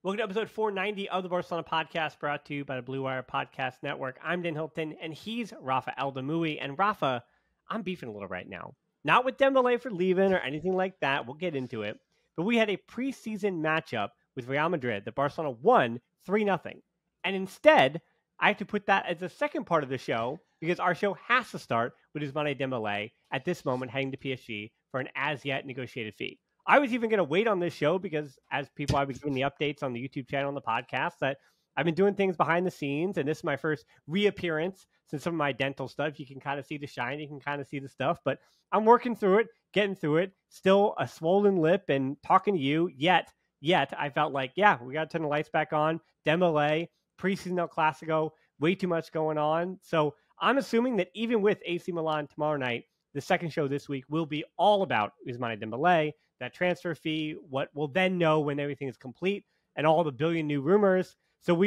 Welcome to episode 490 of the Barcelona podcast, brought to you by the Blue Wire Podcast Network. I'm Dan Hilton, and he's Rafa Aldamuy. And Rafa, I'm beefing a little right now. Not with Dembele for leaving or anything like that. We'll get into it. But we had a preseason matchup with Real Madrid that Barcelona won 3-0. And instead, I have to put that as the second part of the show because our show has to start with Ousmane Dembele at this moment heading to PSG for an as-yet negotiated fee. I was even going to wait on this show because as people I've been giving the updates on the YouTube channel and the podcast that I've been doing things behind the scenes, and this is my first reappearance since some of my dental stuff. You can kind of see the shine, you can kind of see the stuff, but I'm working through it, getting through it, still a swollen lip and talking to you, yet I felt like, yeah, we got to turn the lights back on. Dembele, preseason El Clasico, way too much going on. So I'm assuming that even with AC Milan tomorrow night, the second show this week will be all about Ousmane Dembele, that transfer fee, what we'll then know when everything is complete, and all the billion new rumors. So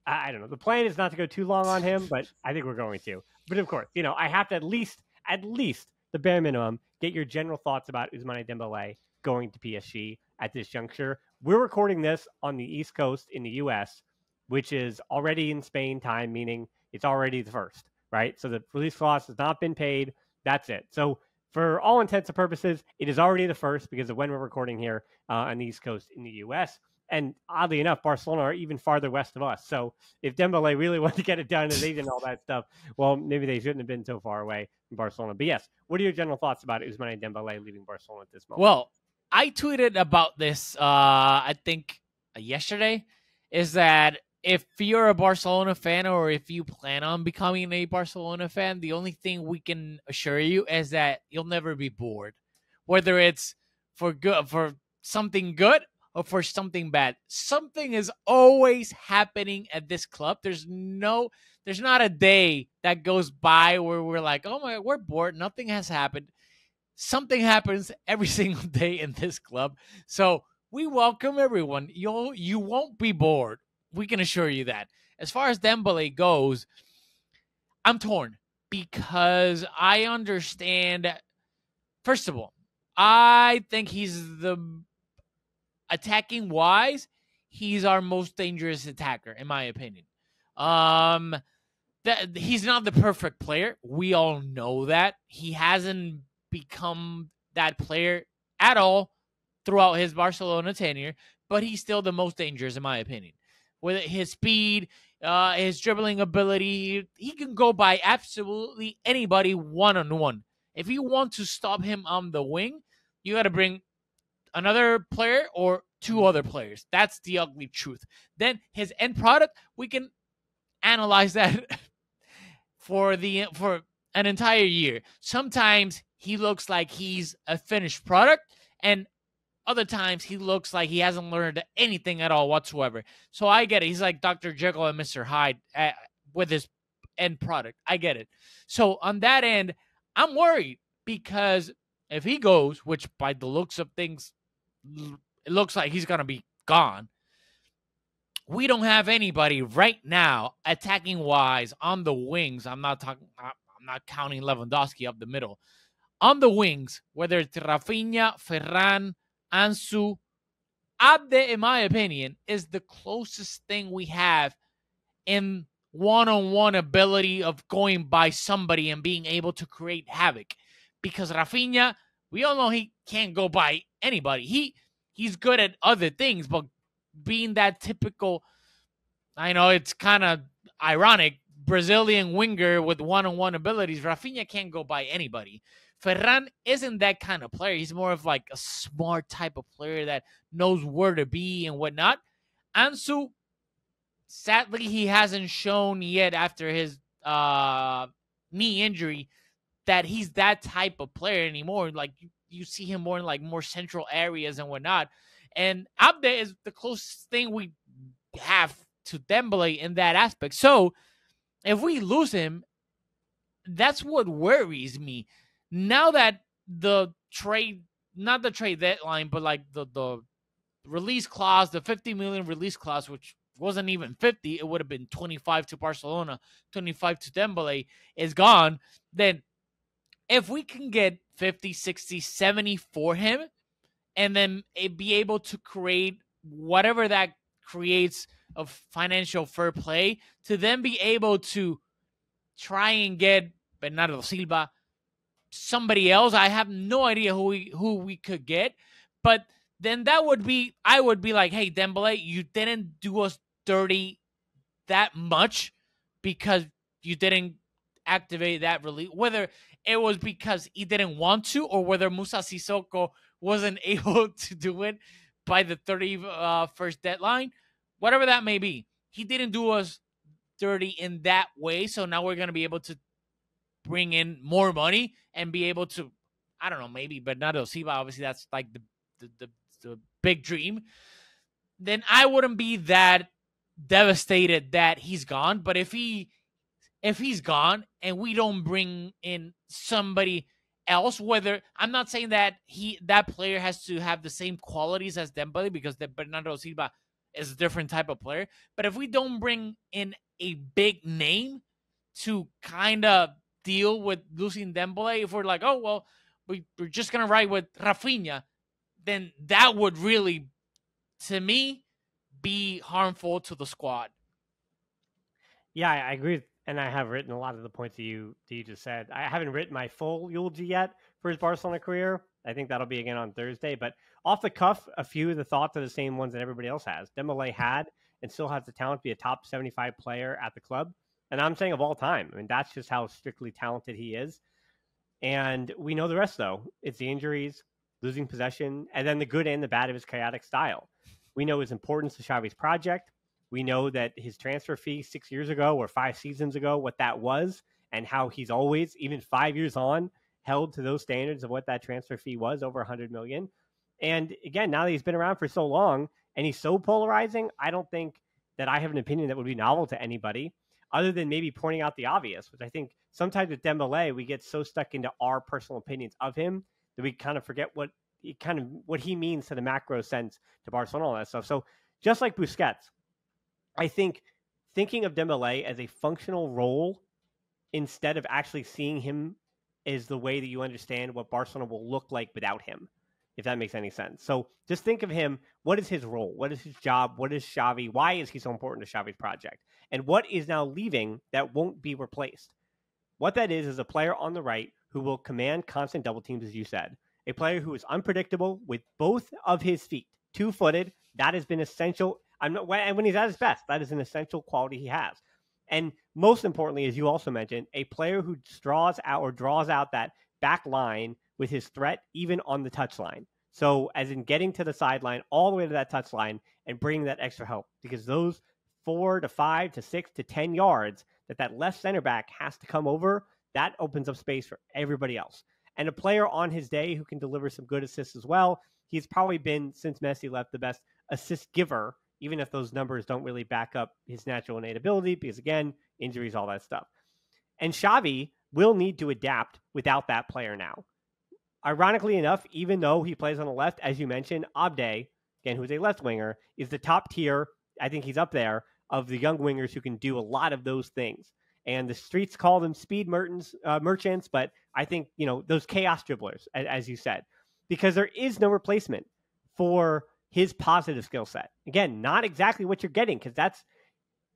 I don't know. The plan is not to go too long on him, but I think we're going to. But of course, I have to at least the bare minimum, get your general thoughts about Ousmane Dembele going to PSG at this juncture. We're recording this on the East Coast in the U.S., which is already in Spain time, meaning it's already the first, right? So the release clause has not been paid. That's it. So for all intents and purposes, it is already the first because of when we're recording here on the East Coast in the U.S. And oddly enough, Barcelona are even farther west of us. So if Dembele really wanted to get it done and they did all that stuff, well, maybe they shouldn't have been so far away from Barcelona. But yes, what are your general thoughts about Ousmane Dembele leaving Barcelona at this moment? Well, I tweeted about this, I think yesterday, is that if you're a Barcelona fan or if you plan on becoming a Barcelona fan, the only thing we can assure you is that you'll never be bored, whether it's for something good or for something bad. Something is always happening at this club. There's not a day that goes by where we're like, oh my, we're bored. Nothing has happened. Something happens every single day in this club. So we welcome everyone. You won't be bored. We can assure you that. As far as Dembele goes, I'm torn because I understand. First of all, I think he's the attacking wise. He's our most dangerous attacker, in my opinion. He's not the perfect player. We all know that. He hasn't become that player at all throughout his Barcelona tenure, but he's still the most dangerous, in my opinion. With his speed, his dribbling ability, he can go by absolutely anybody one-on-one. If you want to stop him on the wing, you got to bring another player or two other players. That's the ugly truth. Then his end product, we can analyze that for an entire year. Sometimes he looks like he's a finished product, and other times he looks like he hasn't learned anything at all whatsoever. So I get it. He's like Dr. Jekyll and Mr. Hyde with his end product. I get it. So on that end, I'm worried because if he goes, which by the looks of things, it looks like he's going to be gone, we don't have anybody right now attacking wise on the wings. I'm not counting Lewandowski up the middle. On the wings, whether it's Rafinha, Ferran, Ansu, Abde, in my opinion, is the closest thing we have in one-on-one ability of going by somebody and being able to create havoc. Because Rafinha, we all know he can't go by anybody. He's good at other things, but being that typical, I know it's kind of ironic, Brazilian winger with one-on-one abilities, Rafinha can't go by anybody. Ferran isn't that kind of player. He's more of like a smart type of player that knows where to be and whatnot. Ansu, sadly, he hasn't shown yet after his knee injury that he's that type of player anymore. Like you see him more in like more central areas and whatnot. And Abde is the closest thing we have to Dembele in that aspect. So if we lose him, that's what worries me. Now that the trade, not the trade deadline, but like the release clause, the 50 million release clause, which wasn't even 50, it would have been 25 to Barcelona, 25 to Dembele, is gone. Then if we can get 50, 60, 70 for him, and then be able to create whatever that creates a financial fair play to then be able to try and get Bernardo Silva, somebody else. I have no idea who we could get, but then I would be like, hey, Dembele, you didn't do us dirty that much because you didn't activate that release. Whether it was because he didn't want to, or whether Musa Sissoko wasn't able to do it by the 31st deadline, whatever that may be, he didn't do us dirty in that way. So now we're going to be able to bring in more money and be able to, I don't know, maybe Bernardo Silva, obviously that's like the big dream. Then I wouldn't be that devastated that he's gone. But if he's gone and we don't bring in somebody else, whether I'm not saying that that player has to have the same qualities as Dembele, because the Bernardo Silva is a different type of player. But if we don't bring in a big name to kind of deal with losing Dembele, if we're like, oh well, we're just gonna ride with Rafinha, then that would really, to me, be harmful to the squad. Yeah, I agree, and I have written a lot of the points that you just said. I haven't written my full eulogy yet for his Barcelona career. I think that'll be again on Thursday. But off the cuff, a few of the thoughts are the same ones that everybody else has. Dembele had and still has the talent to be a top 75 player at the club, and I'm saying of all time. I mean, that's just how strictly talented he is. And we know the rest, though. It's the injuries, losing possession, and then the good and the bad of his chaotic style. We know his importance to Xavi's project. We know that his transfer fee 6 years ago or 5 seasons ago, what that was, and how he's always, even 5 years on, held to those standards of what that transfer fee was, over $100 million. And again, now that he's been around for so long and he's so polarizing, I don't think that I have an opinion that would be novel to anybody, other than maybe pointing out the obvious, which I think sometimes with Dembele, we get so stuck into our personal opinions of him that we kind of forget what he means to the macro sense to Barcelona and all that stuff. So just like Busquets, I think thinking of Dembele as a functional role instead of actually seeing him is the way that you understand what Barcelona will look like without him, if that makes any sense. So just think of him. What is his role? What is his job? What is Xavi? Why is he so important to Xavi's project? And what is now leaving that won't be replaced? What that is a player on the right who will command constant double teams, as you said. A player who is unpredictable with both of his feet, two-footed. That has been essential. And when he's at his best, that is an essential quality he has. And most importantly, as you also mentioned, a player who draws out that back line with his threat, even on the touchline. So as in getting to the sideline, all the way to that touchline and bringing that extra help, because those 4 to 5 to 6 to 10 yards that left center back has to come over, that opens up space for everybody else. And a player on his day who can deliver some good assists as well. He's probably been, since Messi left, the best assist giver, even if those numbers don't really back up his natural innate ability, because again, injuries, all that stuff. And Xavi will need to adapt without that player now. Ironically enough, even though he plays on the left, as you mentioned, Abde, again, who's a left winger, is the top tier. I think he's up there of the young wingers who can do a lot of those things. And the streets call them speed merchants, but I think, those chaos dribblers, as you said, because there is no replacement for his positive skill set. Again, not exactly what you're getting, because that's,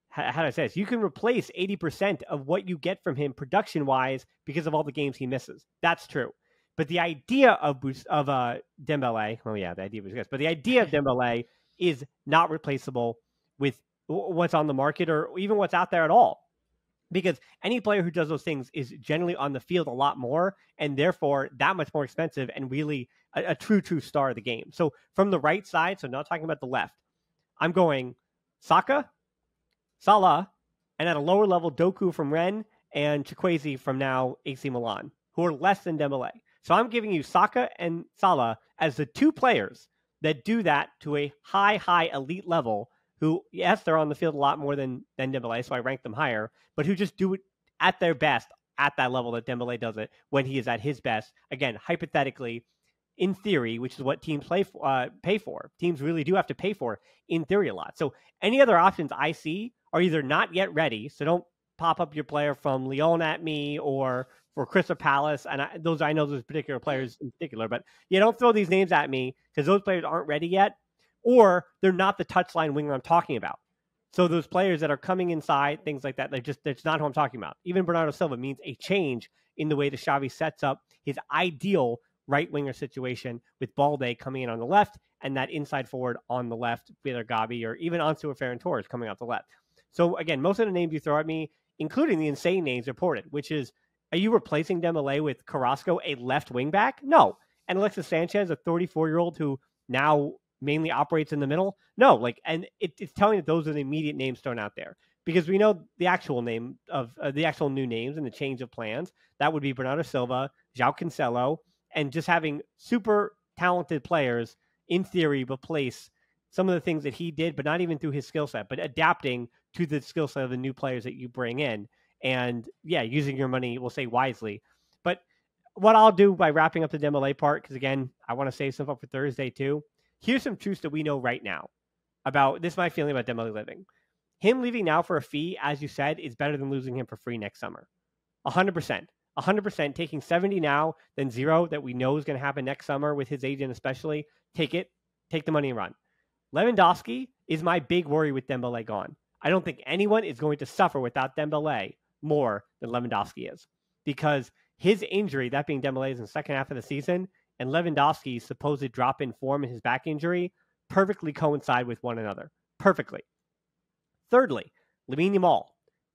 how do I say this? You can replace 80% of what you get from him production-wise because of all the games he misses. That's true. But the idea of Dembele, well, yeah, the idea was good, but the idea of Dembele is not replaceable with what's on the market or even what's out there at all. Because any player who does those things is generally on the field a lot more, and therefore that much more expensive and really a true star of the game. So from the right side, so not talking about the left, I'm going Saka, Salah, and at a lower level, Doku from Rennes and Chukwueze from now AC Milan, who are less than Dembele. So I'm giving you Saka and Salah as the two players that do that to a high elite level, who, yes, they're on the field a lot more than Dembele, so I rank them higher, but who just do it at their best at that level that Dembele does it when he is at his best. Again, hypothetically, in theory, which is what teams pay for. Teams really do have to pay for, in theory, a lot. So any other options I see are either not yet ready, so don't pop up your player from Lyon at me or for Crystal Palace, and I know those particular players in particular, but don't throw these names at me because those players aren't ready yet. or they're not the touchline winger I'm talking about. So those players that are coming inside, things like that, that's not who I'm talking about. Even Bernardo Silva means a change in the way that Xavi sets up his ideal right winger situation with Balde coming in on the left and that inside forward on the left, either Gabi or even Ansu or Ferran Torres coming out the left. So again, most of the names you throw at me, including the insane names reported, which is, are you replacing Dembele with Carrasco, a left wing back? No. And Alexis Sanchez, a 34-year-old who now mainly operates in the middle? No. And it's telling that those are the immediate names thrown out there, because we know the actual name of the actual new names and the change of plans. That would be Bernardo Silva, João Cancelo, and just having super talented players in theory replace some of the things that he did, but not even through his skill set, but adapting to the skill set of the new players that you bring in. And yeah, using your money, we'll say wisely. But what I'll do by wrapping up the Dembele part, because again, I want to save some up for Thursday too. Here's some truths that we know right now about this. My feeling about Dembele leaving. Him leaving now for a fee, as you said, is better than losing him for free next summer. 100%. 100%. Taking 70 now, then 0 that we know is going to happen next summer with his agent especially. Take it. Take the money and run. Lewandowski is my big worry with Dembele gone. I don't think anyone is going to suffer without Dembele more than Lewandowski is, because his injury, that being Dembele's in the second half of the season, and Lewandowski's supposed drop in form in his back injury perfectly coincide with one another. Perfectly. Thirdly, Lamine Yamal.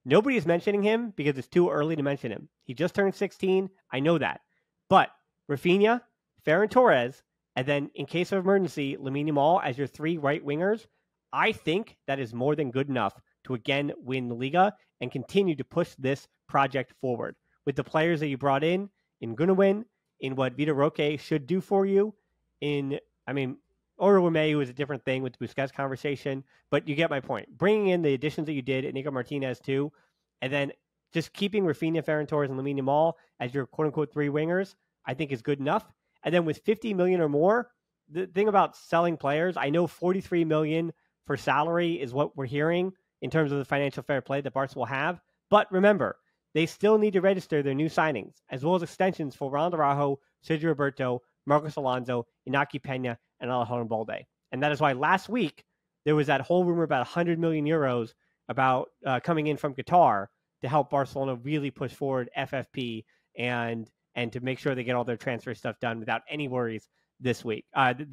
Nobody is mentioning him because it's too early to mention him. He just turned 16. I know that. But Rafinha, Ferran Torres, and then in case of emergency, Lamine Yamal as your 3 right wingers, I think that is more than good enough to again win the Liga and continue to push this project forward with the players that you brought in Gundogan, in what Vitor Roque should do for you, Oromeu is a different thing with the Busquets conversation, but you get my point. Bringing in the additions that you did, Inigo Martinez too, and then just keeping Rafinha, Ferran Torres, and Lamine Yamal as your quote-unquote 3 wingers, I think is good enough. And then with 50 million or more, the thing about selling players, I know 43 million for salary is what we're hearing in terms of the financial fair play that Barca will have. But remember, they still need to register their new signings, as well as extensions for Ronald Araujo, Sergio Roberto, Marcos Alonso, Inaki Peña, and Alejandro Balde. And that is why last week there was that whole rumor about 100 million euros about coming in from Qatar to help Barcelona really push forward FFP and to make sure they get all their transfer stuff done without any worries this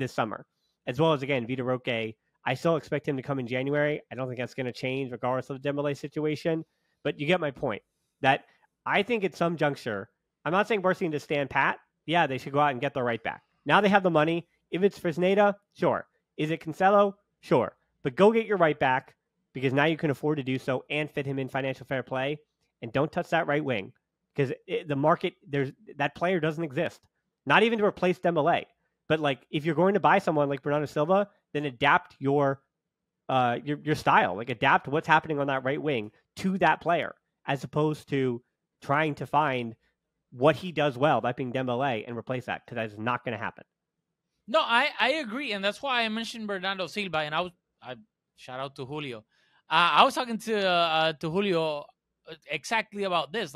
summer. As well as, again, Vitor Roque. I still expect him to come in January. I don't think that's going to change regardless of the Dembele situation. But you get my point. That I think at some juncture, I'm not saying Barcelona to stand pat. Yeah, they should go out and get their right back. Now they have the money. If it's Fresneda, sure. Is it Cancelo? Sure. But go get your right back, because now you can afford to do so and fit him in financial fair play. And don't touch that right wing, because the market, that player doesn't exist. Not even to replace Dembele. But if you're going to buy someone like Bernardo Silva, then adapt your style. Adapt what's happening on that right wing to that player, as opposed to trying to find what he does well, that being Dembele, and replace that, because that is not going to happen. No, I agree, and that's why I mentioned Bernardo Silva, and I shout out to Julio. I was talking to Julio exactly about this.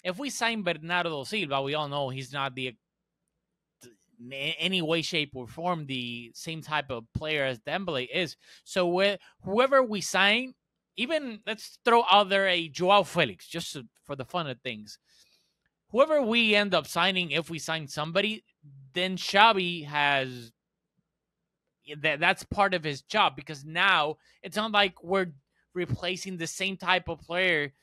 If we sign Bernardo Silva, we all know he's not in any way, shape, or form the same type of player as Dembele is. So whoever we sign, even let's throw out there a Joao Felix, just for the fun of things. Whoever we end up signing, if we sign somebody, then Xavi has that's part of his job, because now it's not like we're replacing the same type of player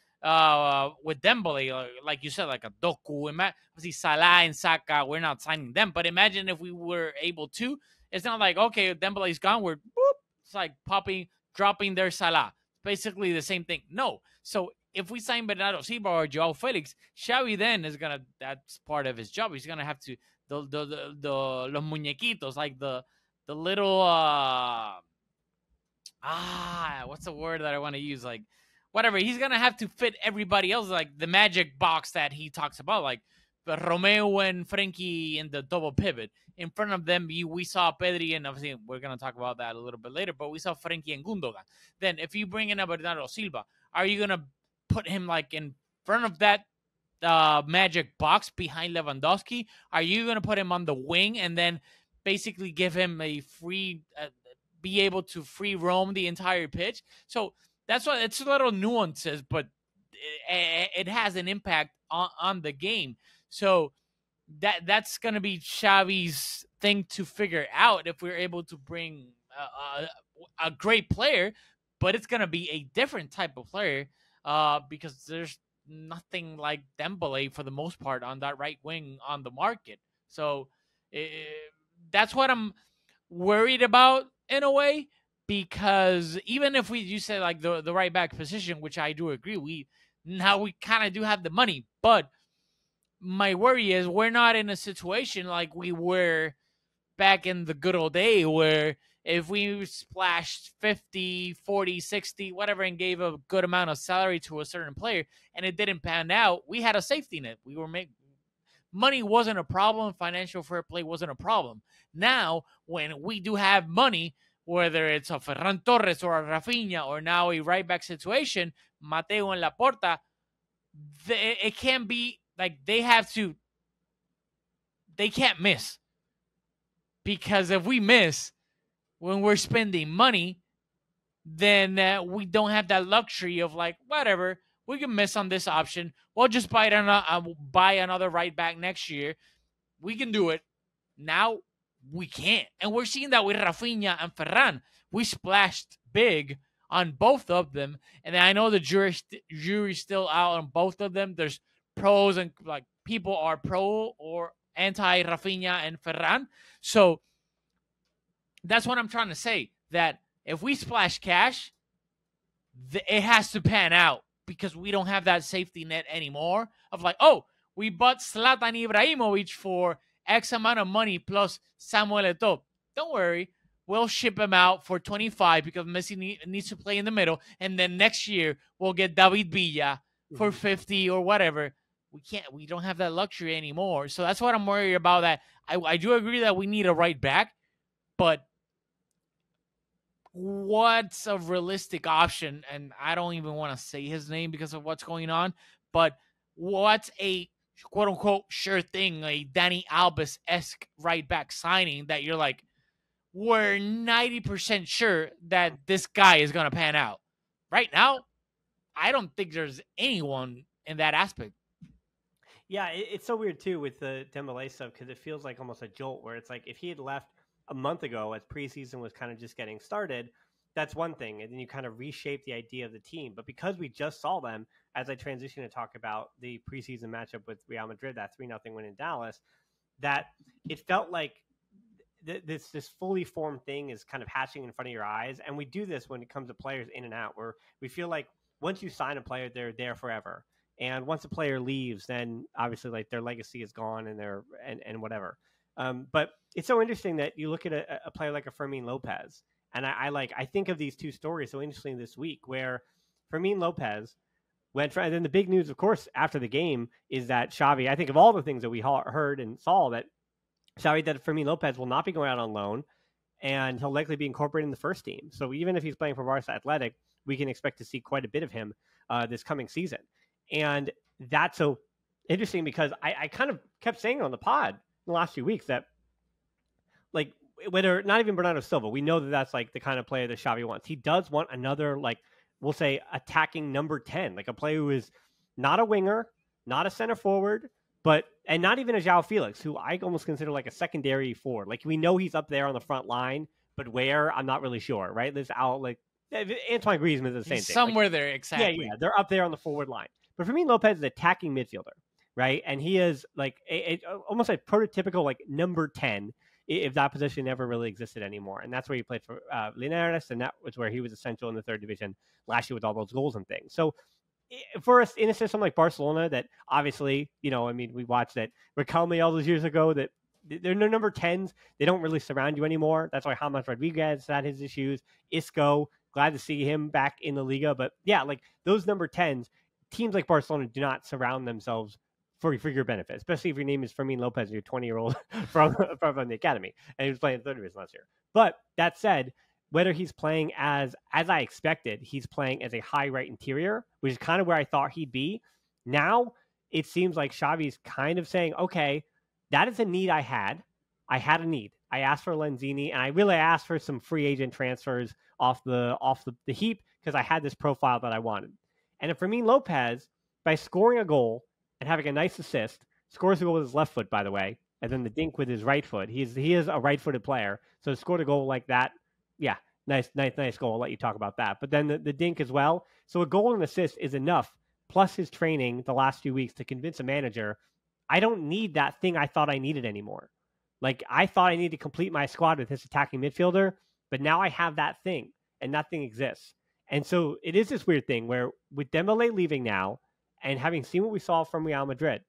with Dembele, like you said, like a Doku, see Salah and Saka. We're not signing them, but imagine if we were able to. It's not like, okay, Dembele's gone, we're it's like dropping their Salah. Basically the same thing. No, so if we sign Bernardo Silva or Joao Felix, Xavi then that's part of his job. He's gonna have to the los muñequitos, like the little what's the word that I want to use? Like whatever. He's gonna have to fit everybody else, like the magic box that he talks about, like Romeo and Frenkie in the double pivot. In front of them, we saw Pedri, and obviously we're gonna talk about that a little bit later. But we saw Frenkie and Gundogan. Then, if you bring in a Bernardo Silva, are you gonna put him in front of that magic box behind Lewandowski? Are you going to put him on the wing and then basically give him a free be able to free roam the entire pitch. So that's why it's little nuances, but it has an impact on the game. So that's going to be Xavi's thing to figure out if we're able to bring a great player, but it's going to be a different type of player because there's nothing like Dembele for the most part on that right wing on the market. So that's what I'm worried about in a way, because even if you say like the right back position, which I do agree, we kind of do have the money, but my worry is we're not in a situation like we were back in the good old day where if we splashed 50, 40, 60, whatever, and gave a good amount of salary to a certain player and it didn't pan out, we had a safety net. We were money wasn't a problem. Financial fair play wasn't a problem. Now, when we do have money, whether it's a Ferran Torres or a Rafinha or now a right back situation, Mateo and Laporta, it can't be like they can't miss. Because if we miss when we're spending money, then we don't have that luxury of like, whatever, we can miss on this option. We'll just buy another right back next year. We can do it. Now we can't. And we're seeing that with Rafinha and Ferran. We splashed big on both of them. And I know the jury's still out on both of them. There's pros and like people are pro or anti Rafinha and Ferran. So that's what I'm trying to say, that if we splash cash, it has to pan out because we don't have that safety net anymore of like, oh, we bought Zlatan Ibrahimovic for X amount of money plus Samuel Eto'o. Don't worry. We'll ship him out for 25 because Messi needs to play in the middle. And then next year, we'll get David Villa for 50 or whatever. We don't have that luxury anymore. So that's what I'm worried about. That I do agree that we need a right back, but what's a realistic option? And I don't even want to say his name because of what's going on, but what's a quote unquote sure thing, a Dani Alves-esque right back signing that you're like, we're 90% sure that this guy is going to pan out? Right now, I don't think there's anyone in that aspect. Yeah, it's so weird too with the Dembele stuff because it feels like almost a jolt where it's like if he had left a month ago as preseason was kind of just getting started, that's one thing. And then you kind of reshape the idea of the team. But because we just saw them, as I transition to talk about the preseason matchup with Real Madrid, that 3-0 win in Dallas, that it felt like this fully formed thing is kind of hatching in front of your eyes. And we do this when it comes to players in and out, where we feel like once you sign a player, they're there forever. And once a player leaves, then obviously like their legacy is gone and whatever. But it's so interesting that you look at a player like a Fermin Lopez, and I think of these two stories so interesting this week, where Fermin Lopez went for, and then the big news, of course, after the game is that Xavi, I think of all the things that we heard and saw, that Xavi that Fermin Lopez will not be going out on loan, and he'll likely be incorporated in the first team. So even if he's playing for Barça Athletic, we can expect to see quite a bit of him this coming season. And that's so interesting because I kind of kept saying on the pod in the last few weeks that, like, whether not even Bernardo Silva, we know that that's like the kind of player that Xavi wants. He does want another, like, we'll say attacking number 10, like a player who is not a winger, not a center forward, and not even a João Felix, who I almost consider like a secondary forward. Like, we know he's up there on the front line, but where, I'm not really sure, right? There's Antoine Griezmann is the same thing. Somewhere like, there, exactly. Yeah, they're up there on the forward line. But Fermin Lopez is an attacking midfielder, right? And he is like almost a prototypical like number 10, if that position never really existed anymore. And that's where he played for Linares, and that was where he was essential in the third division last year with all those goals and things. So for us in a system like Barcelona, that obviously, we watched that Riquelme all those years ago, that they're no number 10s. They don't really surround you anymore. That's why James Rodriguez had his issues. Isco, glad to see him back in the Liga. But yeah, like those number 10s, teams like Barcelona do not surround themselves for your benefit, especially if your name is Fermin Lopez, you're 20-year-old from the academy, and he was playing third division last year. But that said, whether he's playing as I expected, he's playing as a high right interior, which is kind of where I thought he'd be. Now it seems like Xavi's kind of saying, okay, that is a need I had. I had a need. I asked for Lenzini, and I really asked for some free agent transfers off the heap because I had this profile that I wanted. And if Fermin Lopez, by scoring a goal and having a nice assist, scores a goal with his left foot, by the way, and then the dink with his right foot. He is a right-footed player, so scored a goal like that. Yeah, nice goal. I'll let you talk about that. But then the dink as well. So a goal and assist is enough, plus his training the last few weeks to convince a manager, I don't need that thing I thought I needed anymore. Like, I thought I needed to complete my squad with this attacking midfielder, but now I have that thing, and that thing exists. And so it is this weird thing where with Dembele leaving now, and having seen what we saw from Real Madrid,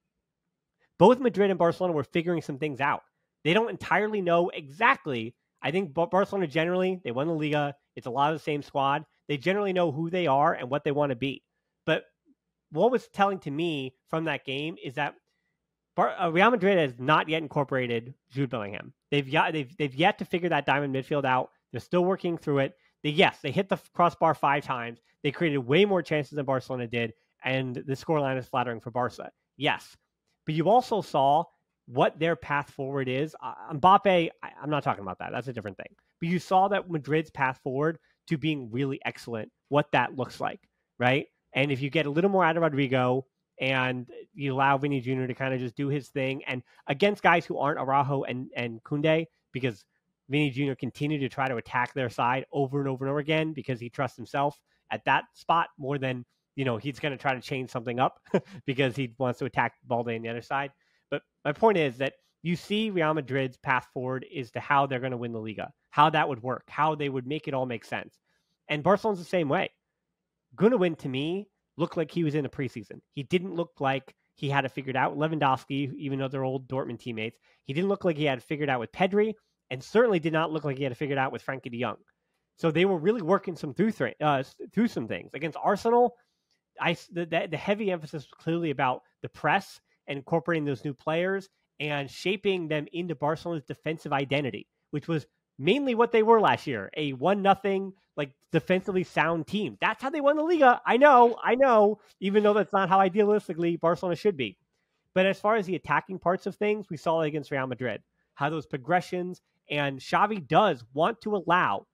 both Madrid and Barcelona were figuring some things out. They don't entirely know exactly. I think Barcelona generally, they won the Liga. It's a lot of the same squad. They generally know who they are and what they want to be. But what was telling to me from that game is that Real Madrid has not yet incorporated Jude Bellingham. They've yet to figure that diamond midfield out. They're still working through it. They hit the crossbar 5 times. They created way more chances than Barcelona did, and the scoreline is flattering for Barca. Yes. But you also saw what their path forward is. Mbappe, I'm not talking about that. That's a different thing. But you saw that Madrid's path forward to being really excellent, what that looks like, right? And if you get a little more out of Rodrigo and you allow Vinny Jr. to kind of just do his thing, and against guys who aren't Araujo and Koundé, because Vinny Jr. continued to try to attack their side over and over and over again because he trusts himself at that spot more than, he's going to try to change something up because he wants to attack Balde on the other side. But my point is that you see Real Madrid's path forward is to how they're going to win the Liga, how that would work, how they would make it all make sense. And Barcelona's the same way. Gundogan, to me, looked like he was in a preseason. He didn't look like he had it figured out. Lewandowski, even though they're old Dortmund teammates, he didn't look like he had it figured out with Pedri, and certainly did not look like he had it figured out with Frenkie de Jong. So they were really working through some things. Against Arsenal, the heavy emphasis was clearly about the press and incorporating those new players and shaping them into Barcelona's defensive identity, which was mainly what they were last year, a 1-0, like, defensively sound team. That's how they won the Liga. I know, even though that's not how idealistically Barcelona should be. But as far as the attacking parts of things, we saw it against Real Madrid, how those progressions, and Xavi does want to allow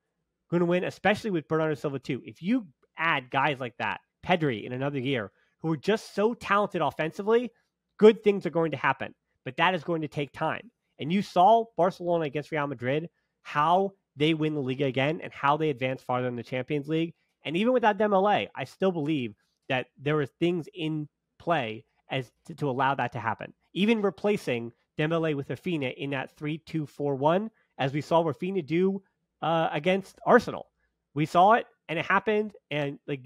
Gundogan, especially with Bernardo Silva too. If you add guys like that, Pedri in another year, who are just so talented offensively, good things are going to happen. But that is going to take time. And you saw Barcelona against Real Madrid, how they win the Liga again and how they advance farther in the Champions League. And even without Dembele, I still believe that there are things in play as to allow that to happen. Even replacing Dembele with Rafinha in that 3-2-4-1, as we saw Rafinha do against Arsenal. We saw it, and it happened, and that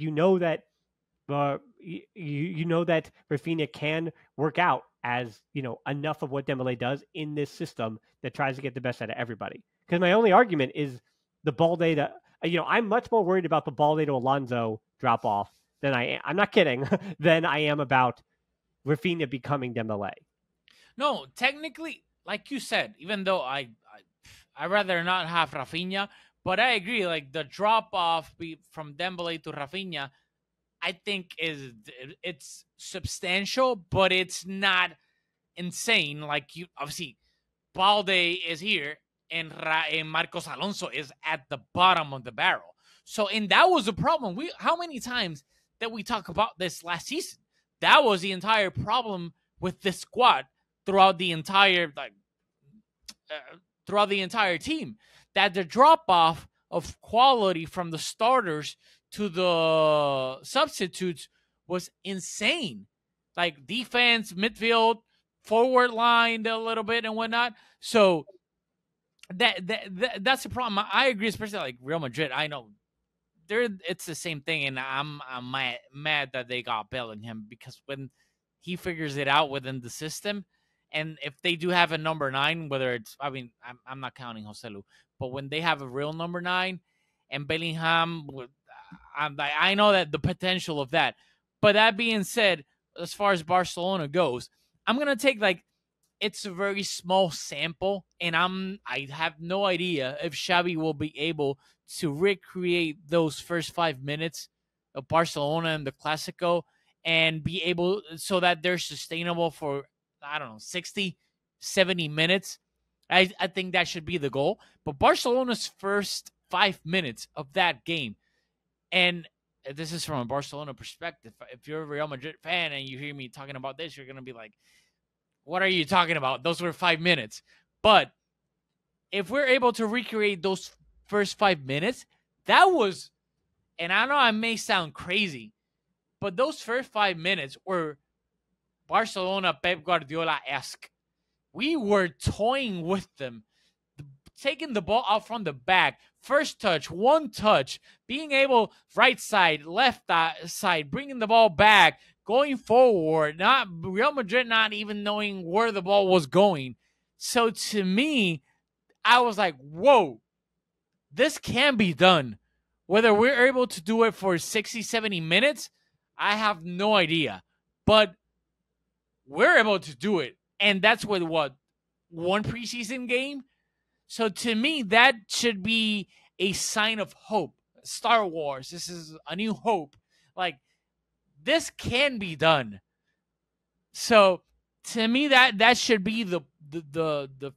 that Rafinha can work out as enough of what Dembele does in this system that tries to get the best out of everybody. Because my only argument is the Balde to I'm much more worried about the Balde to Alonso drop off than I'm not kidding, than I am about Rafinha becoming Dembele. No, technically, like you said, even though I'd rather not have Rafinha, but I agree, like, the drop off from Dembele to Rafinha, I think it's substantial, but it's not insane. Like, you obviously, Balde is here, and Marcos Alonso is at the bottom of the barrel. So, and that was the problem. How many times that we talk about this last season? That was the entire problem with this squad throughout the entire team. That the drop off of quality from the starters to the substitutes was insane. Like, defense, midfield, forward line a little bit and whatnot. So that's the problem. I agree, especially like Real Madrid. I know it's the same thing, and I'm mad that they got Bellingham, because when he figures it out within the system, and if they do have a number 9, whether it's, I'm not counting Joselu, but when they have a real number 9 and Bellingham, I know that the potential of that. But that being said, as far as Barcelona goes, I'm gonna take, like, it's a very small sample, and I have no idea if Xavi will be able to recreate those first 5 minutes of Barcelona and the Clásico and be able, so that they're sustainable for, I don't know, 60, 70 minutes. I think that should be the goal. But Barcelona's first 5 minutes of that game, and this is from a Barcelona perspective. If you're a Real Madrid fan and you hear me talking about this, you're going to be like, what are you talking about? Those were 5 minutes. But if we're able to recreate those first 5 minutes, that was, and I know I may sound crazy, but those first 5 minutes were Barcelona Pep Guardiola-esque. We were toying with them, taking the ball out from the back, first touch, one touch, being able right side, left side, bringing the ball back, going forward, not Real Madrid not even knowing where the ball was going. So to me, I was like, whoa, this can be done. Whether we're able to do it for 60, 70 minutes, I have no idea. But we're able to do it. And that's with what? One preseason game? So to me, that should be a sign of hope. Star Wars, this is a new hope. Like, this can be done. So to me, that should be the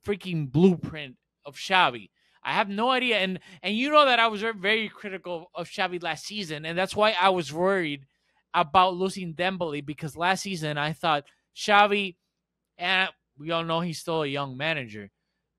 freaking blueprint of Xavi. I have no idea. And you know that I was very critical of Xavi last season, and that's why I was worried about losing Dembele, because last season I thought Xavi, and we all know he's still a young manager,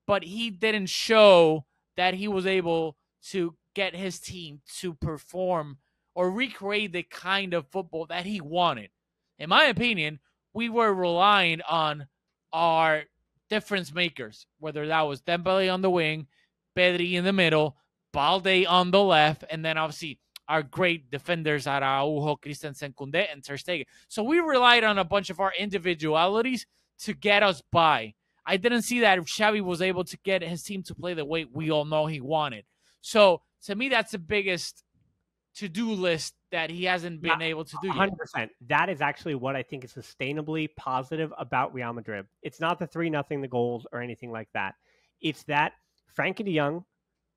but he didn't show that he was able to get his team to perform or recreate the kind of football that he wanted. In my opinion, we were relying on our difference makers, whether that was Dembele on the wing, Pedri in the middle, Balde on the left, and then obviously our great defenders, Araujo, Christensen, Koundé, and Ter Stegen. So we relied on a bunch of our individualities to get us by. I didn't see that Xavi was able to get his team to play the way we all know he wanted. So to me, that's the biggest to-do list that he hasn't been able to do yet. 100%. That is actually what I think is sustainably positive about Real Madrid. It's not the 3-0, the goals, or anything like that. It's that Frenkie de Jong,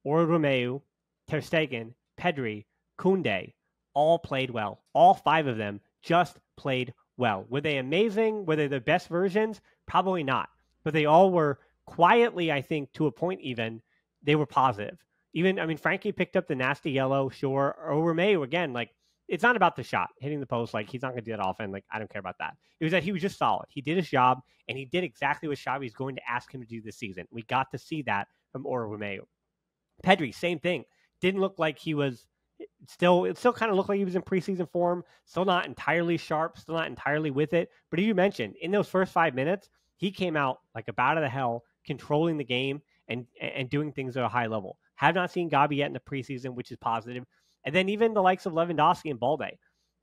Romeu, Ter Stegen, Pedri, Koundé all played well. All 5 of them just played well. Were they amazing? Were they the best versions? Probably not. But they all were quietly, I think, to a point even, they were positive. Even, I mean, Frankie picked up the nasty yellow, sure. Or Romeu, again, like, it's not about the shot, hitting the post. Like, he's not going to do that often. Like, I don't care about that. It was that he was just solid. He did his job, and he did exactly what Xavi is going to ask him to do this season. We got to see that from Romeu. Pedri, same thing. Didn't look like he was it still kind of looked like he was in preseason form. Still not entirely sharp. Still not entirely with it. But as you mentioned, in those first 5 minutes, he came out like a bat out of the hell, controlling the game and doing things at a high level. Have not seen Gabi yet in the preseason, which is positive. And then even the likes of Lewandowski and Balde,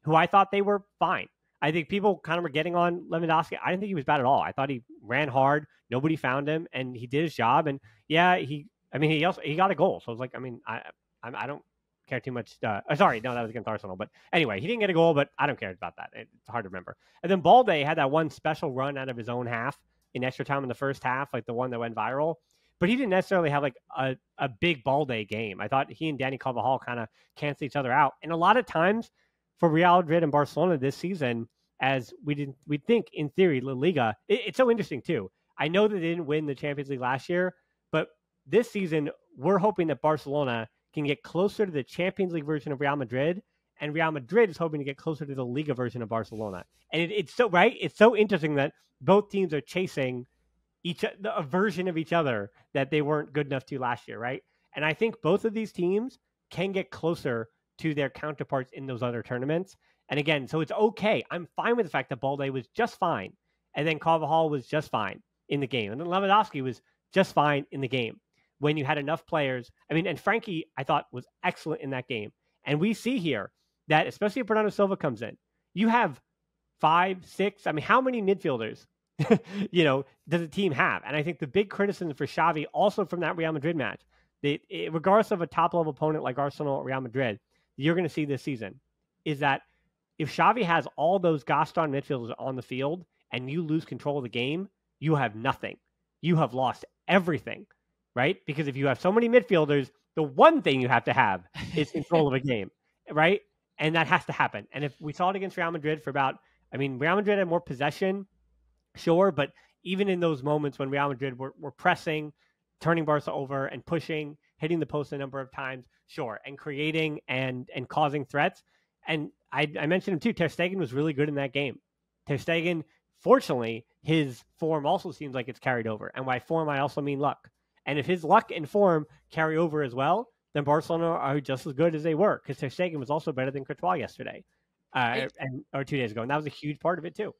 who I thought they were fine. I think people kind of were getting on Lewandowski. I didn't think he was bad at all. I thought he ran hard. Nobody found him, and he did his job. And yeah, he got a goal. So I was like, I mean, I don't care too much. Sorry, no, that was against Arsenal. But anyway, he didn't get a goal, but I don't care about that. It's hard to remember. And then Balde had that one special run out of his own half in extra time in the first half, like the one that went viral. But he didn't necessarily have like a big Balde game. I thought he and Dani Carvajal kind of cancel each other out. And a lot of times for Real Madrid and Barcelona this season, as we think in theory, La Liga, it's so interesting too. I know that they didn't win the Champions League last year, but this season we're hoping that Barcelona can get closer to the Champions League version of Real Madrid, and Real Madrid is hoping to get closer to the Liga version of Barcelona. And it's so right. It's so interesting that both teams are chasing a version of each other that they weren't good enough to last year, right? And I think both of these teams can get closer to their counterparts in those other tournaments. And again, so it's okay. I'm fine with the fact that Balde was just fine, and then Carvajal was just fine in the game, and then Lewandowski was just fine in the game. When you had enough players, I mean, and Frankie, I thought, was excellent in that game. And we see here that, especially if Bernardo Silva comes in, you have 5, 6. I mean, how many midfielders, does the team have? And I think the big criticism for Xavi, also from that Real Madrid match, regardless of a top-level opponent like Arsenal or Real Madrid, you're going to see this season, is that if Xavi has all those Gaston midfielders on the field and you lose control of the game, you have nothing. You have lost everything. Right? Because if you have so many midfielders, the one thing you have to have is control of a game, right? And that has to happen. And if we saw it against Real Madrid Real Madrid had more possession, sure, but even in those moments when Real Madrid were pressing, turning Barca over and pushing, hitting the post a number of times, sure, and creating and causing threats. And I mentioned him too. Ter Stegen was really good in that game. Ter Stegen, fortunately, his form also seems like it's carried over. And by form, I also mean luck. And if his luck and form carry over as well, then Barcelona are just as good as they were, because Ter Stegen was also better than Courtois yesterday, or 2 days ago. And that was a huge part of it too.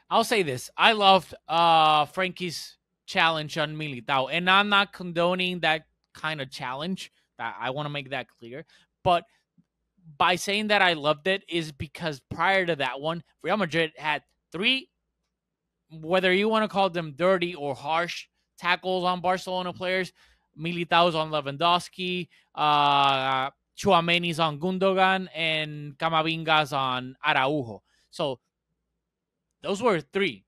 I'll say this. I loved Frankie's challenge on Militao. And I'm not condoning that kind of challenge. I want to make that clear. But by saying that I loved it is because prior to that one, Real Madrid had 3, whether you want to call them dirty or harsh, tackles on Barcelona players. Militao's on Lewandowski, Tchouameni's on Gundogan, and Camavinga's on Araujo. So those were 3.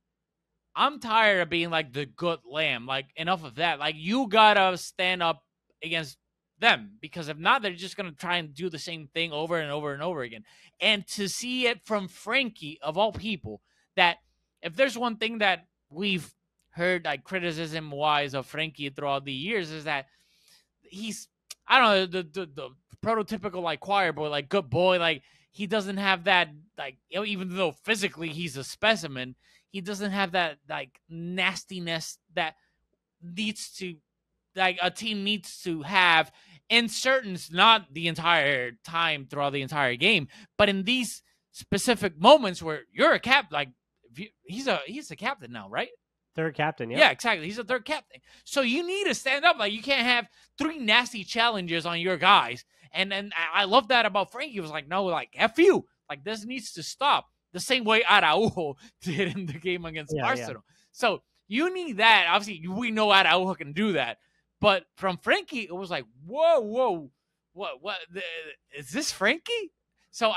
I'm tired of being like the good lamb. Like, enough of that. Like, you gotta stand up against them, because if not, they're just gonna try and do the same thing over and over and over again. And to see it from Frenkie, of all people, that if there's one thing that we've heard, like, criticism wise of Frenkie throughout the years, is that he's, I don't know, the prototypical like choir boy, like good boy, like he doesn't have that, like, even though physically he's a specimen, he doesn't have that like nastiness that needs to, like, a team needs to have in certain, not the entire time throughout the entire game, but in these specific moments where you're a like, he's a captain now, right? Third captain, yeah. Yeah, exactly. He's a third captain. So you need to stand up. Like, you can't have 3 nasty challenges on your guys. And I love that about Frenkie. He was like, no, like, F you. Like, this needs to stop. The same way Araujo did in the game against Barcelona. Yeah. So you need that. Obviously, we know Araujo can do that. But from Frenkie, it was like, whoa. What is this Frenkie? So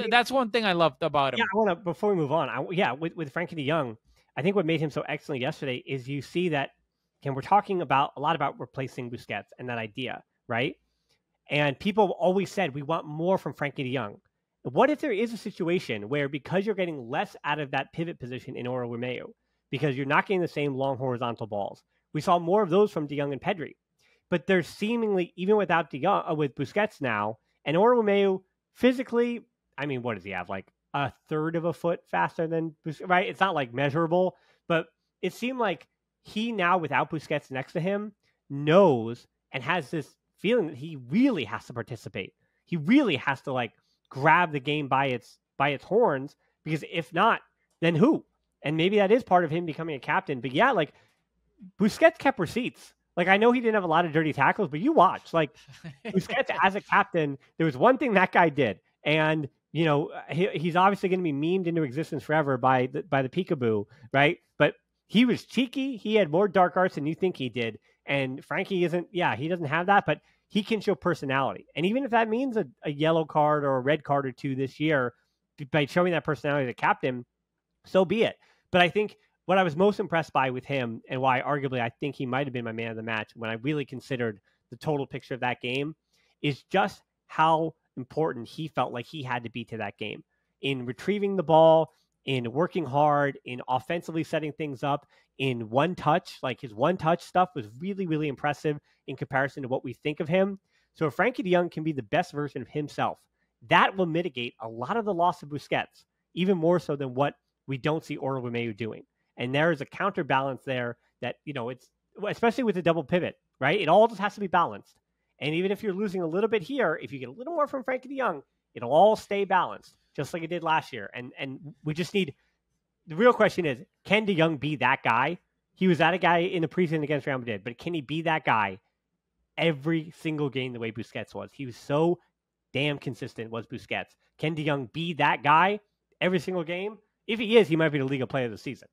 that's one thing I loved about him. Yeah, I want to, before we move on, with Frenkie de Jong, I think what made him so excellent yesterday is you see that, again, we're talking a lot about replacing Busquets and that idea, right? And people always said, we want more from Frenkie de Jong. What if there is a situation where, because you're getting less out of that pivot position in Oro Romeo, because you're not getting the same long horizontal balls? We saw more of those from de Jong and Pedri. But there's seemingly, even without de Jong, with Busquets now, and Oro Romeo physically, I mean, what does he have? Like a third of a foot faster than Busquets, right? It's not like measurable, but it seemed like he now, without Busquets next to him, knows and has this feeling that he really has to participate. He really has to like grab the game by its horns, because if not, then who? And maybe that is part of him becoming a captain. But yeah, like, Busquets kept receipts. Like, I know he didn't have a lot of dirty tackles, but you watch, like, Busquets as a captain, there was one thing that guy did, and you know, he's obviously going to be memed into existence forever by the peekaboo, right? But he was cheeky. He had more dark arts than you think he did. And Frenkie isn't, he doesn't have that, but he can show personality. And even if that means a yellow card or a red card or 2 this year, by showing that personality as a captain, so be it. But I think what I was most impressed by with him, and why arguably I think he might have been my man of the match when I really considered the total picture of that game, is just how important he felt like he had to be to that game in retrieving the ball, in working hard, in offensively setting things up, in one touch. Like, his one touch stuff was really, really impressive in comparison to what we think of him. So if Frenkie de Jong can be the best version of himself, that will mitigate a lot of the loss of Busquets, even more so than what we don't see Oro Romeo doing. And there is a counterbalance there that, you know, it's, especially with the double pivot, right? It all just has to be balanced. And even if you're losing a little bit here, if you get a little more from Frenkie de Jong, it'll all stay balanced, just like it did last year. And we just need, the real question is, can de Jong be that guy? He was that guy in the preseason against Real Madrid, but can he be that guy every single game the way Busquets was? He was so damn consistent, was Busquets. Can de Jong be that guy every single game? If he is, he might be the Liga Player of the Season.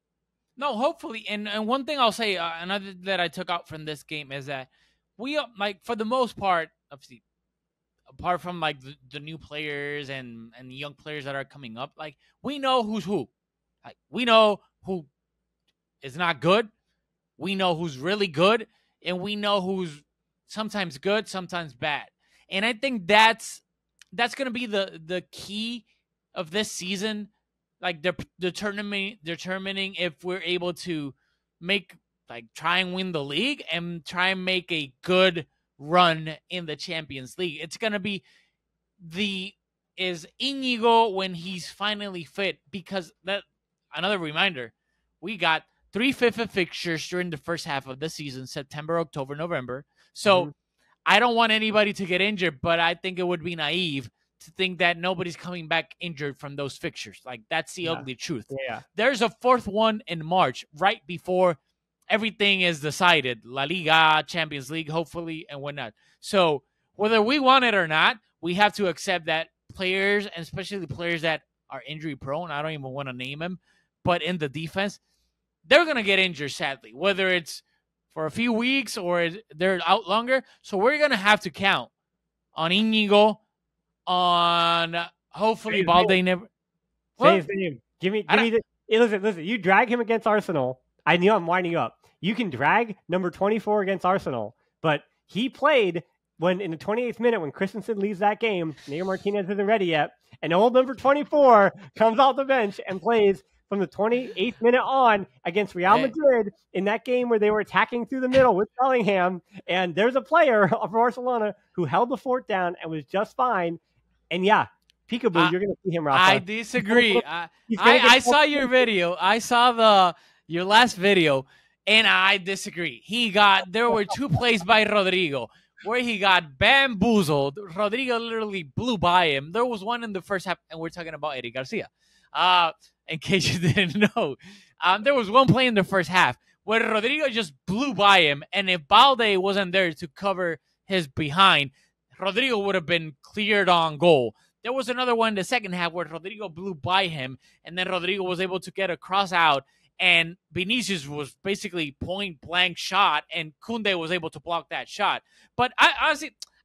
No, hopefully. And one thing I'll say, another that I took out from this game is that we, like, for the most part, obviously, apart from like the new players and the young players that are coming up, like, we know who's who. Like, we know who is not good. We know who's really good, and we know who's sometimes good, sometimes bad. And I think that's going to be the key of this season, like determining if we're able to make like try and win the league and try and make a good run in the Champions League. It's going to be is Íñigo when he's finally fit, because that another reminder, we got 3 FIFA fixtures during the first half of the season, September, October, November. So I don't want anybody to get injured, but I think it would be naive to think that nobody's coming back injured from those fixtures. Like, that's the ugly truth. Yeah. There's a 4th one in March, right before everything is decided. La Liga, Champions League, hopefully, and whatnot. So whether we want it or not, we have to accept that players, and especially the players that are injury prone, I don't even want to name them, but in the defense, they're going to get injured, sadly, whether it's for a few weeks or they're out longer. So we're going to have to count on Íñigo, on hopefully Balde never. Say his name. Give me the. Hey, listen. You drag him against Arsenal. I knew I'm winding you up. You can drag number 24 against Arsenal, but he played when in the 28th minute when Christensen leaves that game. Nair Martinez isn't ready yet, and old number 24 comes off the bench and plays from the 28th minute on against Real Madrid in that game where they were attacking through the middle with Bellingham. And there's a player of Barcelona who held the fort down and was just fine. And yeah, peekaboo, you're going to see him, Rafa. I disagree. I saw your video. I saw your last video, and I disagree. There were 2 plays by Rodrigo where he got bamboozled. Rodrigo literally blew by him. There was one in the first half, and we're talking about Eric Garcia. In case you didn't know, there was one play in the first half where Rodrigo just blew by him, and if Balde wasn't there to cover his behind, Rodrigo would have been cleared on goal. There was another one in the second half where Rodrigo blew by him, and then Rodrigo was able to get a cross out, and Vinicius was basically point-blank shot, and Koundé was able to block that shot. But I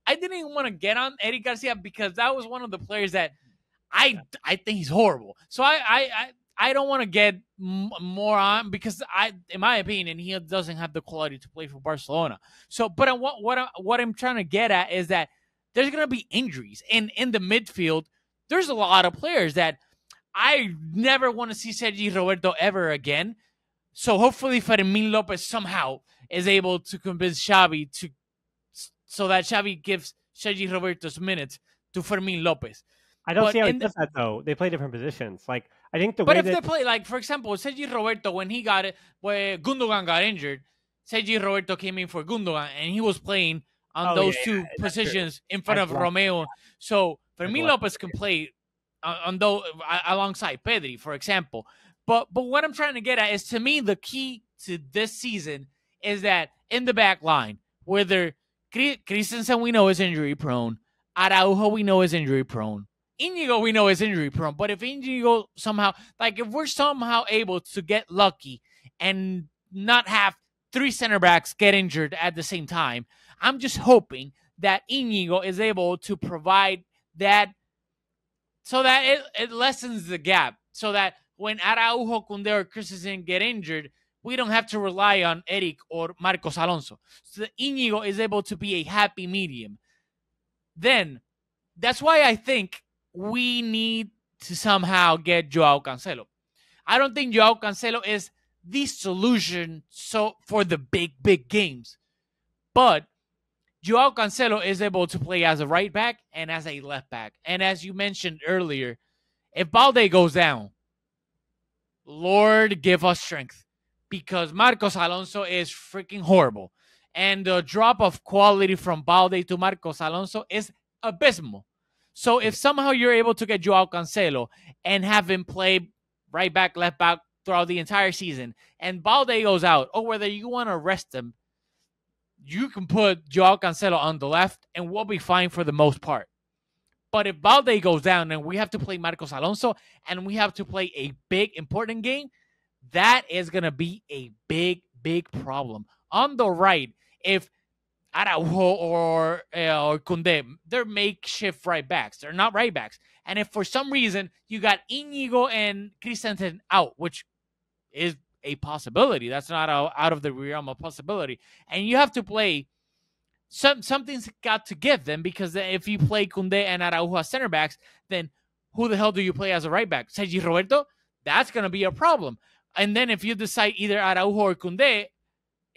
didn't even want to get on Eric Garcia because that was one of the players that I think he's horrible. So I don't want to get more on because in my opinion, he doesn't have the quality to play for Barcelona. So, but what I'm trying to get at is that there's going to be injuries, and in the midfield, there's a lot of players that I never want to see Sergi Roberto ever again. So hopefully Fermin Lopez somehow is able to convince Xavi so that Xavi gives Sergi Roberto's minutes to Fermin Lopez. I don't see how he does that, though. They play different positions. Like, I think But if they play, like, for example, Sergi Roberto, when Gundogan got injured, Sergi Roberto came in for Gundogan, and he was playing on those 2 positions in front of Romeo. So Fermin Lopez can play alongside Pedri, for example. But what I'm trying to get at is, to me, the key to this season is that in the back line, whether Christensen we know is injury prone, Araujo we know is injury prone, Íñigo we know is injury prone. But if Íñigo somehow, like, if we're somehow able to get lucky and not have 3 center backs get injured at the same time, I'm just hoping that Íñigo is able to provide that so that it lessens the gap, so that when Araujo, Koundé, or Christensen get injured, we don't have to rely on Eric or Marcos Alonso. So that Íñigo is able to be a happy medium. Then that's why I think we need to somehow get Joao Cancelo. I don't think Joao Cancelo is the solution for the big games. But Joao Cancelo is able to play as a right back and as a left back. And as you mentioned earlier, if Balde goes down, Lord give us strength, because Marcos Alonso is freaking horrible. And the drop of quality from Balde to Marcos Alonso is abysmal. So if somehow you're able to get Joao Cancelo and have him play right back, left back throughout the entire season, and Balde goes out, or whether you want to rest him, you can put Joao Cancelo on the left and we'll be fine for the most part. But if Balde goes down and we have to play Marcos Alonso and we have to play a big, important game, that is going to be a big problem. On the right, if Araujo or Koundé, they're makeshift right backs. They're not right backs. And if for some reason you got Íñigo and Christensen out, which is a possibility, that's not out of the realm of possibility, and you have to play, something's got to give them, because if you play Koundé and Araujo as center backs, then who the hell do you play as a right back? Sergi Roberto? That's going to be a problem. And then if you decide either Araujo or Koundé,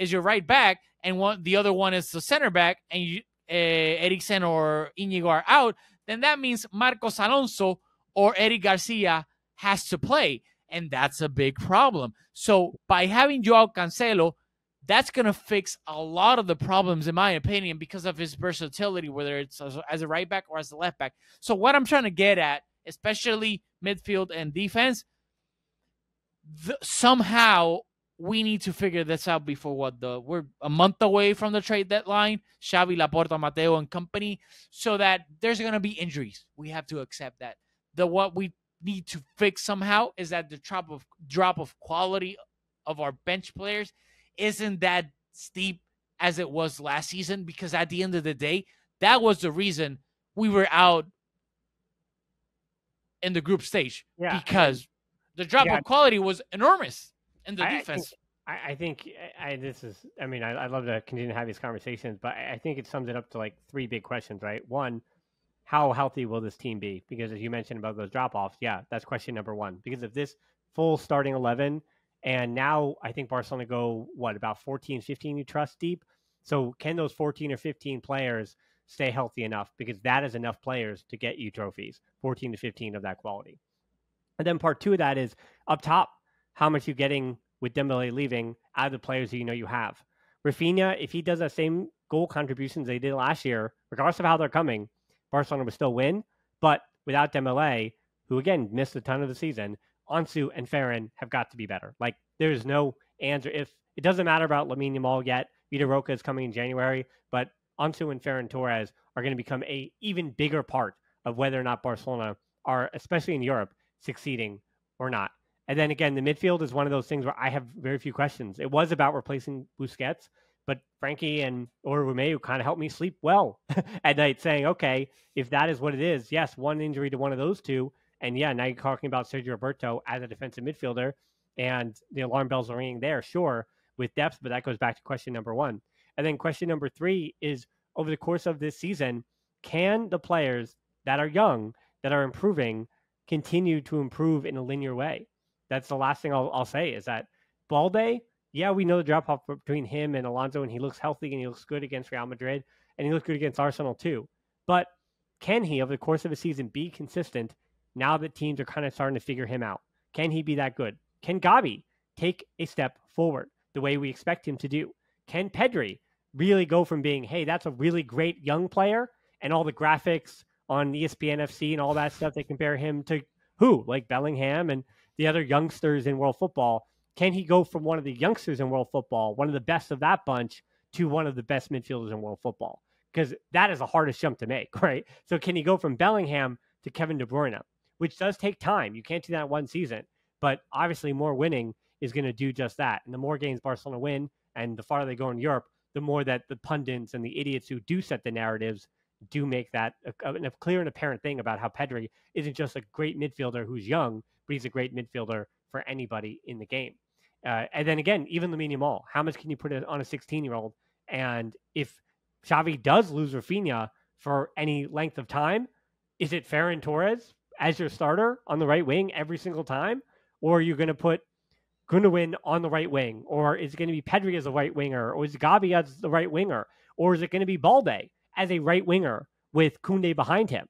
is your right back, and the other one is the center back, and Eriksen or Inigo are out, then that means Marcos Alonso or Eric Garcia has to play, and that's a big problem. So by having Joao Cancelo, that's going to fix a lot of the problems, in my opinion, because of his versatility, whether it's as a right back or as a left back. So what I'm trying to get at, especially midfield and defense, somehow we need to figure this out before we're a month away from the trade deadline, Xavi, Laporta, Mateo, and company, so that there's going to be injuries. We have to accept that. What we need to fix somehow is that the drop of quality of our bench players isn't that steep as it was last season, because at the end of the day, that was the reason we were out in the group stage, because the drop of quality was enormous in the defense. I think this is, I mean, I'd love to continue to have these conversations, but I think it sums it up to like three big questions, right? One, how healthy will this team be? Because as you mentioned about those drop-offs, that's question number one. Because if this full starting 11, and now I think Barcelona go, about 14, 15 you trust deep? So can those 14 or 15 players stay healthy enough? Because that is enough players to get you trophies, 14 to 15 of that quality. And then part two of that is up top, how much you're getting with Dembele leaving out of the players that you know you have. Rafinha, if he does that same goal contributions they did last year, regardless of how they're coming, Barcelona will still win. But without Dembele, who again missed a ton of the season, Ansu and Fermin have got to be better. Like, there's no answer. If it doesn't matter about Lamine Yamal yet, Vitor Roca is coming in January, but Ansu and Ferran Torres are going to become a even bigger part of whether or not Barcelona are, especially in Europe, succeeding or not. And then again, the midfield is one of those things where I have very few questions. It was about replacing Busquets, but Frenkie or Romeu kind of helped me sleep well at night, saying, okay, if that is what it is, yes, one injury to one of those two. And now you're talking about Sergio Roberto as a defensive midfielder, and the alarm bells are ringing there, sure, with depth, but that goes back to question number one. And then question number three is, over the course of this season, can the players that are young, that are improving, continue to improve in a linear way? That's the last thing I'll say, is that Balde, we know the drop-off between him and Alonso, and he looks healthy and he looks good against Real Madrid, and he looks good against Arsenal too. But can he, over the course of a season, be consistent now that teams are kind of starting to figure him out? Can he be that good? Can Gavi take a step forward the way we expect him to do? Can Pedri really go from being, hey, that's a really great young player, and all the graphics on ESPN FC and all that stuff, they compare him to who? Like Bellingham and the other youngsters in world football. Can he go from one of the youngsters in world football, one of the best of that bunch, to one of the best midfielders in world football? Because that is the hardest jump to make, right? So can he go from Bellingham to Kevin De Bruyne, which does take time? You can't do that in one season. But obviously more winning is going to do just that. And the more games Barcelona win and the farther they go in Europe, the more that the pundits and the idiots who do set the narratives do make that a clear and apparent thing about how Pedri isn't just a great midfielder who's young, but he's a great midfielder for anybody in the game. And then again, even Lamine Yamal, how much can you put it on a 16-year-old? And if Xavi does lose Rafinha for any length of time, is it Ferran Torres as your starter on the right wing every single time? Or are you going to put Gundogan on the right wing? Or is it going to be Pedri as a right winger? Or is Gavi as the right winger? Or is it going to be Balde as a right winger with Koundé behind him?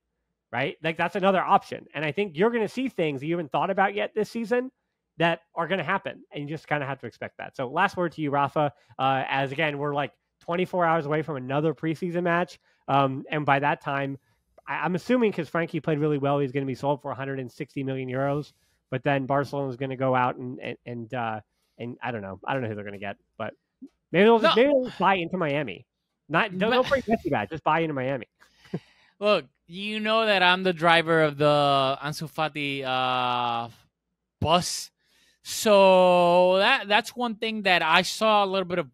Right? Like, that's another option. And I think you're going to see things that you haven't thought about yet this season that are going to happen. And you just kind of have to expect that. So last word to you, Rafa, as again, we're like 24 hours away from another preseason match. And by that time, I'm assuming, because Frenkie played really well, he's going to be sold for 160 million euros. But then Barcelona is going to go out and I don't know who they're going to get, but maybe they'll buy into Miami. Don't bring Messi back, just buy into Miami. Look, you know that I'm the driver of the Ansu Fati bus, so that's one thing that I saw a little bit of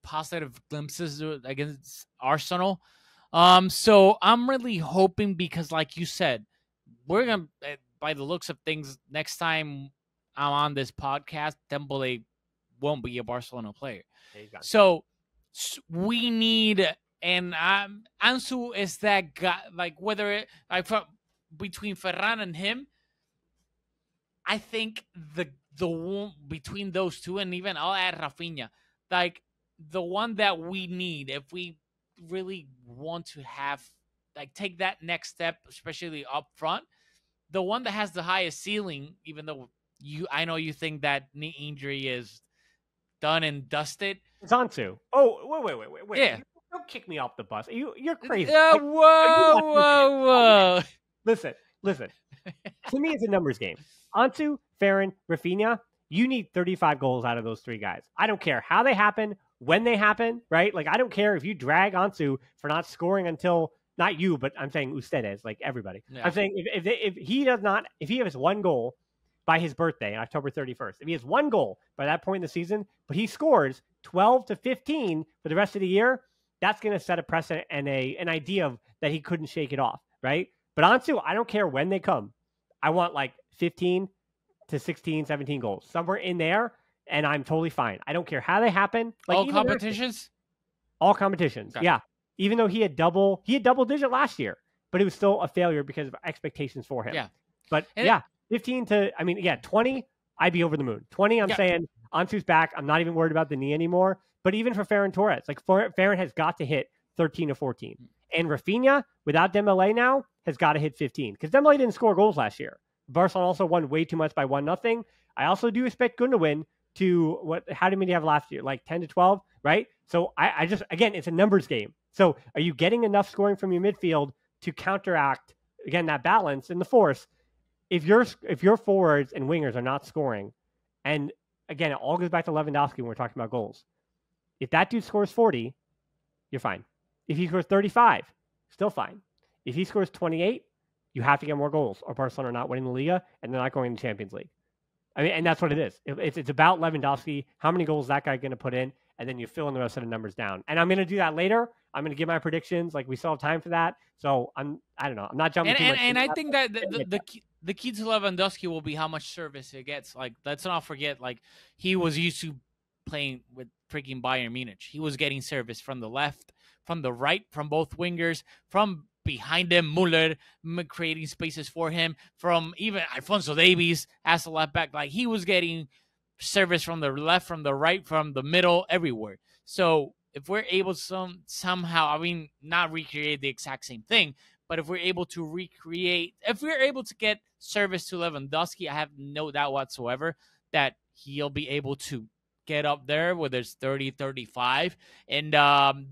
positive glimpses against Arsenal. So I'm really hoping, because like you said, we're gonna, by the looks of things, next time I'm on this podcast, Dembele won't be a Barcelona player. So we need, and Ansu is that guy. Like, whether between Ferran and him, I think the one between those two, and even I'll add Rafinha, like the one that we need if we really want to have like take that next step, especially up front, the one that has the highest ceiling, even though I know you think that knee injury is done and dusted. It's Ansu. Oh, wait. Yeah. Don't kick me off the bus. You're crazy. Whoa, Like, are you not whoa. listen. To me, it's a numbers game. Ansu, Fermin, Rafinha, you need 35 goals out of those three guys. I don't care how they happen, when they happen, right? Like, I don't care if you drag Ansu for not scoring until, not you, but I'm saying Ustedes, like everybody. Yeah. I'm saying if he has one goal by his birthday, October 31st, if he has one goal by that point in the season, but he scores 12 to 15 for the rest of the year, that's going to set a precedent and an idea of that he couldn't shake it off, right? But Ansu, I don't care when they come. I want like 15 to 16, 17 goals, somewhere in there, and I'm totally fine. I don't care how they happen. Like all competitions? All competitions, okay. Yeah. Even though he had double digit last year, but it was still a failure because of expectations for him. Yeah. But 15 to, 20, I'd be over the moon. 20, I'm saying Ansu's back. I'm not even worried about the knee anymore. But even for Ferran Torres, like Ferran has got to hit 13 to 14. And Rafinha, without Dembele now, has got to hit 15. Because Dembele didn't score goals last year. Barcelona also won way too much by 1-0. I also do expect Gundogan to, how many did he have last year? Like 10 to 12, right? So I just, again, it's a numbers game. So are you getting enough scoring from your midfield to counteract, again, that balance and the force? If your forwards and wingers are not scoring, and again, it all goes back to Lewandowski when we're talking about goals. If that dude scores 40, you're fine. If he scores 35, still fine. If he scores 28, you have to get more goals, or Barcelona are not winning the Liga, and they're not going to the Champions League. I mean, and that's what it is. It's about Lewandowski, how many goals that guy going to put in, and then you fill in the rest of the numbers down. And I'm going to do that later. I'm going to give my predictions. Like, we still have time for that. So I don't know. I'm not jumping too much. And I think that the key to Lewandowski will be how much service he gets. Like, let's not forget, like, he was used to playing with freaking Bayern Munich. He was getting service from the left, from the right, from both wingers, from behind him, Müller creating spaces for him, from even Alphonso Davies as a left back. Like, he was getting service from the left, from the right, from the middle, everywhere. So if we're able to somehow, not recreate the exact same thing, but if we're able to get service to Lewandowski, I have no doubt whatsoever that he'll be able to get up there, whether it's 30, 35, and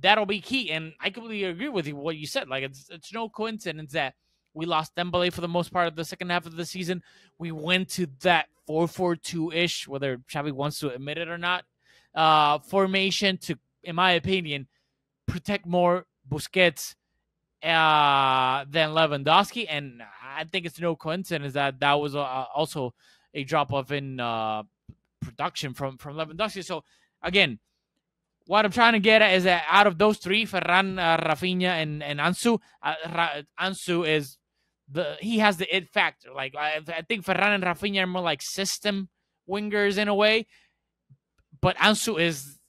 that'll be key. And I completely agree with you what you said. Like, it's no coincidence that we lost Dembele for the most part of the second half of the season. We went to that 4-4-2-ish, whether Xavi wants to admit it or not, formation to, in my opinion, protect more Busquets than Lewandowski. And I think it's no coincidence that was also a drop-off in production from Lewandowski. So, again, what I'm trying to get at is that out of those three, Ferran, Rafinha, and Ansu, Ansu he has the it factor. Like, I think Ferran and Rafinha are more like system wingers in a way, but Ansu is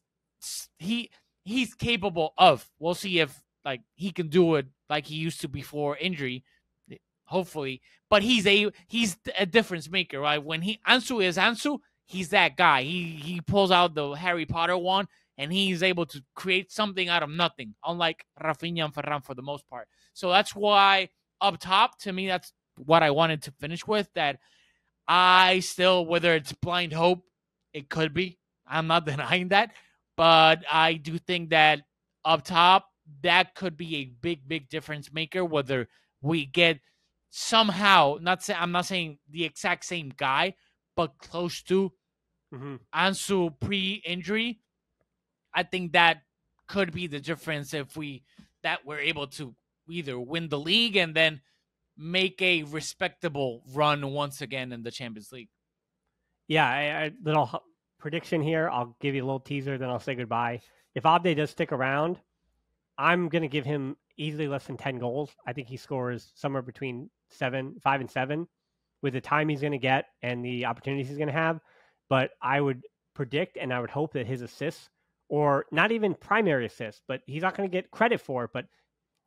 he's capable of. We'll see if like he can do it like he used to before injury, hopefully. But he's a difference maker, right? When Ansu is Ansu, he's that guy. He pulls out the Harry Potter wand and he's able to create something out of nothing, unlike Rafinha and Ferran for the most part. So that's why up top, to me, that's what I wanted to finish with. That I still, whether it's blind hope, it could be. I'm not denying that. But I do think that up top, that could be a big, big difference maker, whether we get somehow, I'm not saying the exact same guy, but close to Ansu pre-injury. I think that could be the difference if we're able to either win the league and then make a respectable run once again in the Champions League. Yeah, little prediction here. I'll give you a little teaser, then I'll say goodbye. If Abde does stick around, I'm going to give him easily less than 10 goals. I think he scores somewhere between 5 and 7 with the time he's going to get and the opportunities he's going to have. But I would predict and I would hope that his assists, or not even primary assists, but he's not going to get credit for it. But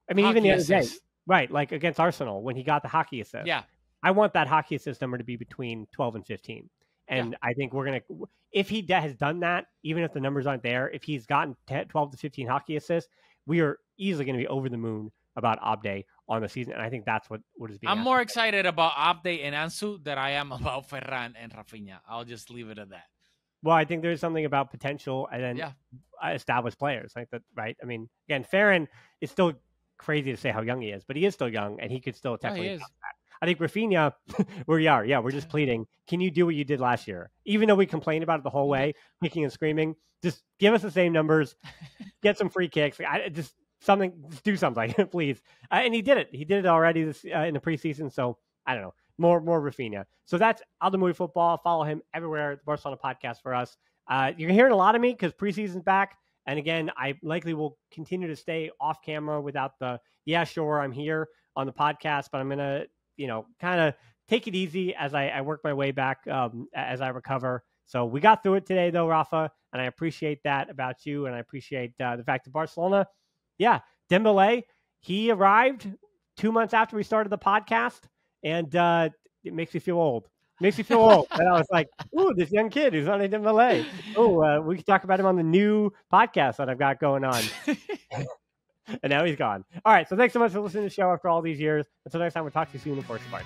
I mean, hockey even the other day, right? Like against Arsenal when he got the hockey assist. Yeah. I want that hockey assist number to be between 12 and 15. And I think we're going to, if he has done that, even if the numbers aren't there, if he's gotten 12 to 15 hockey assists, we are easily going to be over the moon about Abde on the season. And I think that's what is being I'm asked more for. excited about Abde and Ansu than I am about Ferran and Rafinha. I'll just leave it at that. Well, I think there's something about potential and then established players like that, right? I mean, again, Fermin is still crazy to say how young he is, but he is still young and he could still technically. I think Rafinha, we're just pleading. Can you do what you did last year? Even though we complained about it the whole way, kicking and screaming, just give us the same numbers, get some free kicks. Just do something, please. And he did it. He did it already in the preseason. So I don't know, more Rafinha. So that's Aldamuy Football. Follow him everywhere. The Barcelona Podcast for us. You're hearing a lot of me because preseason's back. And again, I likely will continue to stay off camera without the, sure, I'm here on the podcast, but I'm going to, kind of take it easy as I work my way back as I recover. So we got through it today, though, Rafa, and I appreciate that about you, and I appreciate the fact that Barcelona, Dembele, he arrived 2 months after we started the podcast, and it makes me feel old. Makes me feel old. And I was like, ooh, this young kid who's on a Dembele. Oh, we could talk about him on the new podcast that I've got going on. And now he's gone. All right. So thanks so much for listening to the show after all these years. Until next time, we'll talk to you soon, of course. Bye.